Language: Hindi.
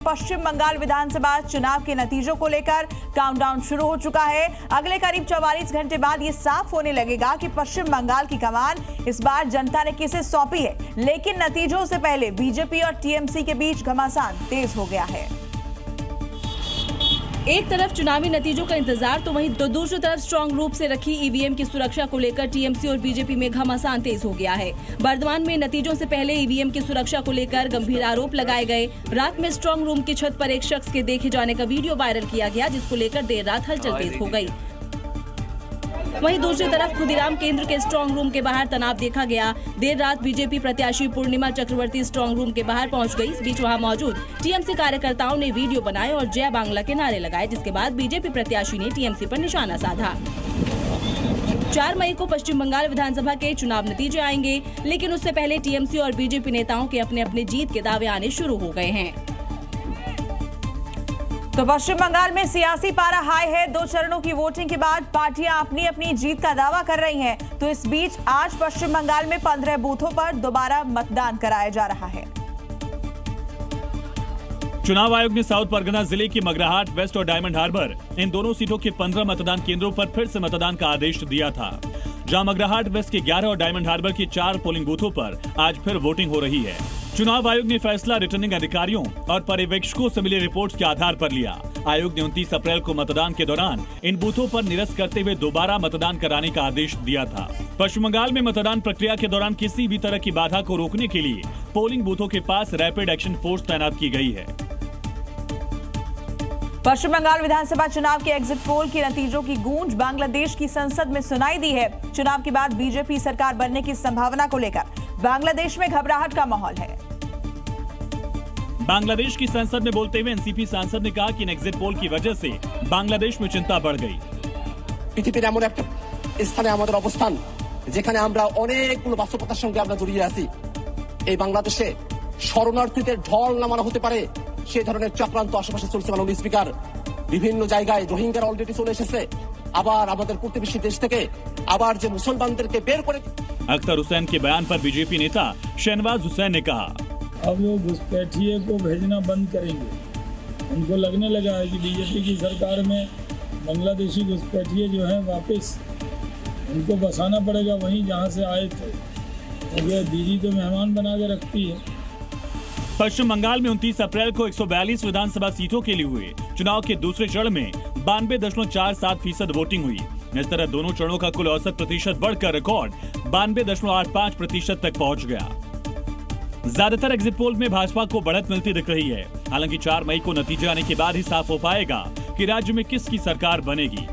पश्चिम बंगाल विधानसभा चुनाव के नतीजों को लेकर काउंटडाउन शुरू हो चुका है। अगले करीब 44 घंटे बाद ये साफ होने लगेगा कि पश्चिम बंगाल की कमान इस बार जनता ने किसे सौंपी है। लेकिन नतीजों से पहले बीजेपी और टीएमसी के बीच घमासान तेज हो गया है। एक तरफ चुनावी नतीजों का इंतजार तो वहीं दूसरी तरफ स्ट्रांग रूप से रखी ईवीएम की सुरक्षा को लेकर टीएमसी और बीजेपी में घमासान तेज हो गया है। बर्धमान में नतीजों से पहले ईवीएम की सुरक्षा को लेकर गंभीर आरोप लगाए गए। रात में स्ट्रांग रूम की छत पर एक शख्स के देखे जाने का वीडियो वायरल किया गया, जिसको लेकर देर रात हलचल तेज हो गई। वहीं दूसरी तरफ खुदीराम केंद्र के स्ट्रांग रूम के बाहर तनाव देखा गया। देर रात बीजेपी प्रत्याशी पूर्णिमा चक्रवर्ती स्ट्रांग रूम के बाहर पहुंच गई। इस बीच वहां मौजूद टीएमसी कार्यकर्ताओं ने वीडियो बनाए और जय बांग्ला के नारे लगाए, जिसके बाद बीजेपी प्रत्याशी ने टीएमसी पर निशाना साधा। 4 मई को पश्चिम बंगाल विधानसभा के चुनाव नतीजे आएंगे, लेकिन उससे पहले टीएमसी और बीजेपी नेताओं के अपने अपने जीत के दावे आने शुरू हो गए हैं। तो पश्चिम बंगाल में सियासी पारा हाई है। 2 चरणों की वोटिंग के बाद पार्टियां अपनी अपनी जीत का दावा कर रही हैं। तो इस बीच आज पश्चिम बंगाल में 15 बूथों पर दोबारा मतदान कराया जा रहा है। चुनाव आयोग ने साउथ परगना जिले की मगराहाट वेस्ट और डायमंड हार्बर इन दोनों सीटों के 15 मतदान केंद्रों पर फिर से मतदान का आदेश दिया था, जहां मगराहाट वेस्ट के 11 और डायमंड हार्बर के 4 पोलिंग बूथों पर आज फिर वोटिंग हो रही है। चुनाव आयोग ने फैसला रिटर्निंग अधिकारियों और पर्यवेक्षकों से मिली रिपोर्ट्स के आधार पर लिया। आयोग ने 29 अप्रैल को मतदान के दौरान इन बूथों पर निरस्त करते हुए दोबारा मतदान कराने का आदेश दिया था। पश्चिम बंगाल में मतदान प्रक्रिया के दौरान किसी भी तरह की बाधा को रोकने के लिए पोलिंग बूथों के पास रैपिड एक्शन फोर्स तैनात की गई है। पश्चिम बंगाल विधानसभा चुनाव के एग्जिट पोल के नतीजों की गूंज बांग्लादेश की संसद में सुनाई दी है। चुनाव के बाद बीजेपी सरकार बनने की संभावना को लेकर बांग्लादेश में घबराहट का माहौल है। बांग्लादेश की संसद में बोलते हुए एनसीपी सांसद ने कहा कि इन एग्जिट पोल की वजह से बांग्लादेश में चिंता बढ़ गई। পৃথিবীর এমন একটা স্থানে আমাদের অবস্থান যেখানে আমরা অনেকগুলো বাস্তবতার সঙ্গে আমরা জড়িয়ে আছি। এই বাংলাদেশে শরণার্থীদের ঢল নামানো হতে পারে সেই ধরনের চক্রান্ত আশেপাশে চলছে। মাননীয় স্পিকার, বিভিন্ন জায়গায় রোহিঙ্গারা অলরেডি চলে এসেছে। আবার আমাদের প্রতিবেশী দেশ থেকে আবার যে মুসলমানদেরকে বের করে। अख्तर हुसैन के बयान पर बीजेपी नेता शहनवाज हुसैन ने कहा, अब वो घुसपैठिए को भेजना बंद करेंगे। उनको लगने लगा है कि बीजेपी की सरकार में बांग्लादेशी घुसपैठिए जो हैं वापस उनको बसाना पड़ेगा वहीं जहां से आए थे, क्योंकि दीदी तो मेहमान बना के रखती है। पश्चिम बंगाल में 29 अप्रैल को 142 विधानसभा सीटों के लिए हुए चुनाव के दूसरे चरण में 92.47% वोटिंग हुई। इस तरह दोनों चरणों का कुल औसत प्रतिशत बढ़कर रिकॉर्ड 92.85% तक पहुंच गया। ज्यादातर एग्जिट पोल में भाजपा को बढ़त मिलती दिख रही है। हालांकि 4 मई को नतीजे आने के बाद ही साफ हो पाएगा कि राज्य में किसकी सरकार बनेगी।